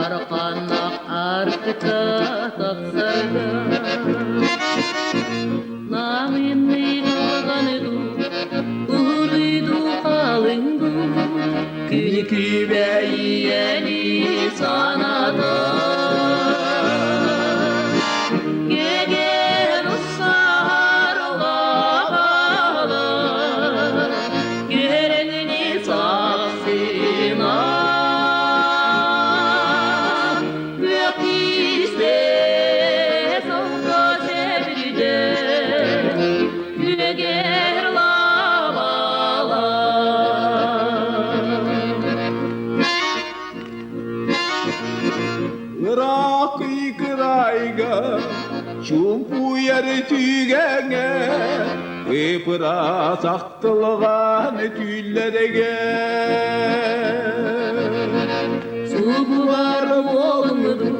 арқанақ арқыта тапсырды намынны қалғаныду ұғырыйду қалыңду күні күбәйәні санада кеген ұсарыла кереніне сақсына өкісте соңғы жебірде күгер лабала Irak ikrayga Çumpu yarı tügenge Epıra saktılgan tüllerege Subu var olmadı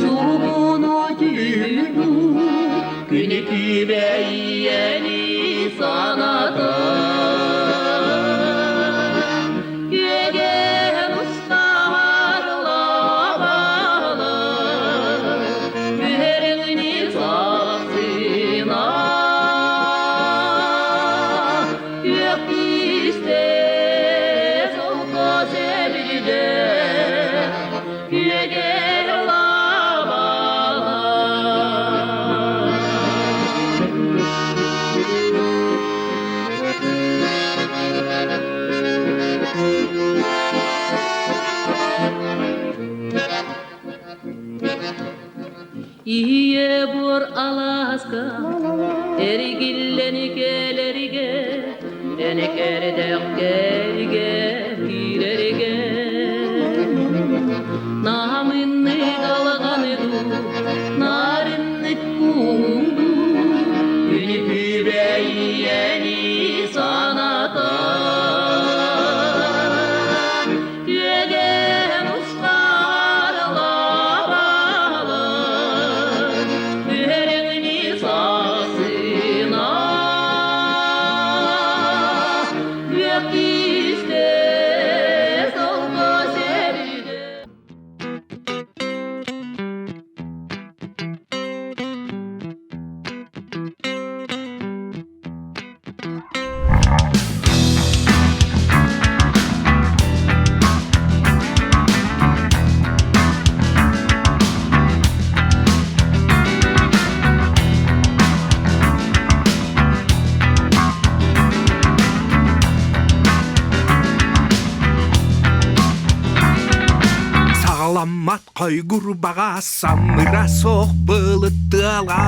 Subunu tüydü Günü kübeyyeni sanata Yegen ustalarla bağlı Müherini saksına Yok istes o kozelide Yeger labala İye bor Alaska Erigilleni gelerige Enek erdek gerige Pirerige Namınны қалғаныду Нарынны кунду Күні күбәйәні саната Кеген ұстарыла балы Үһереңні сақсына Өкісте солғы себіде Сағаламат қой гурбаға самыра соқ бұлыттыла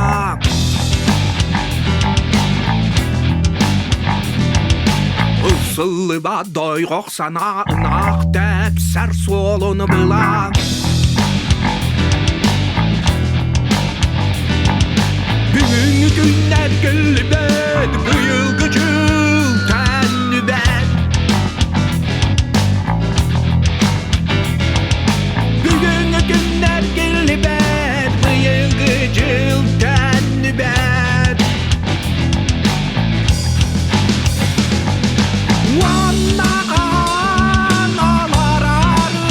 Ұсылы ба дойғоқ сана ұнақ дәп сәр солыны бұла Бүгінгі күннер гүлі бәд бұйылғы жыл тәнні бәд Бүгінгі күннер гүлі бәд бұйылғы жыл тәнні бәд Уаннаған алар ару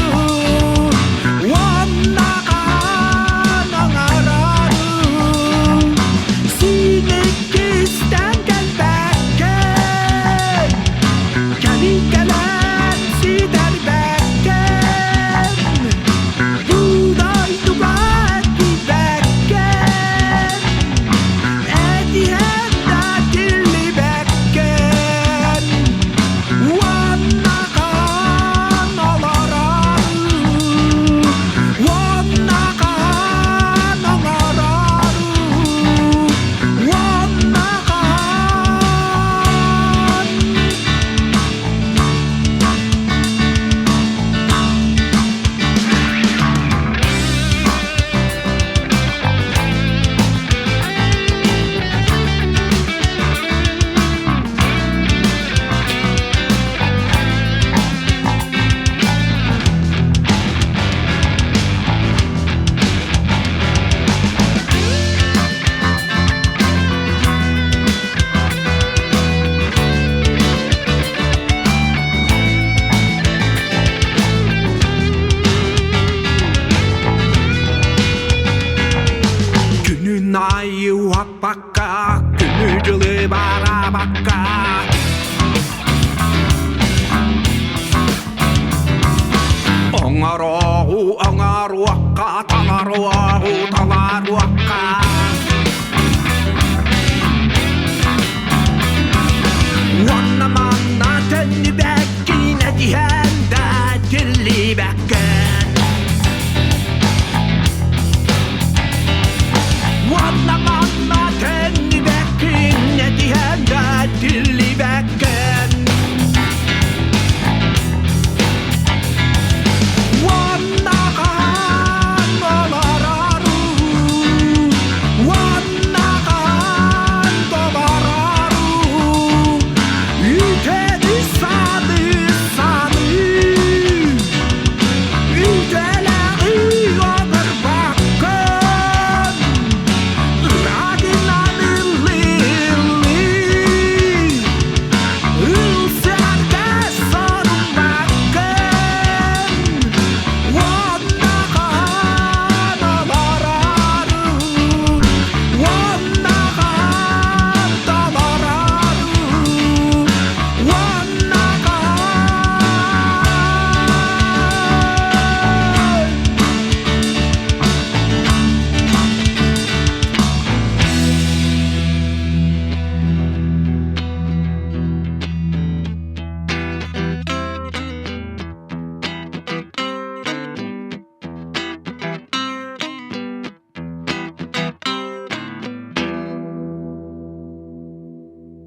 bakka Günü cılı bara bakka Oңар оғу, oңар уаққа Талар оғу, талар уаққа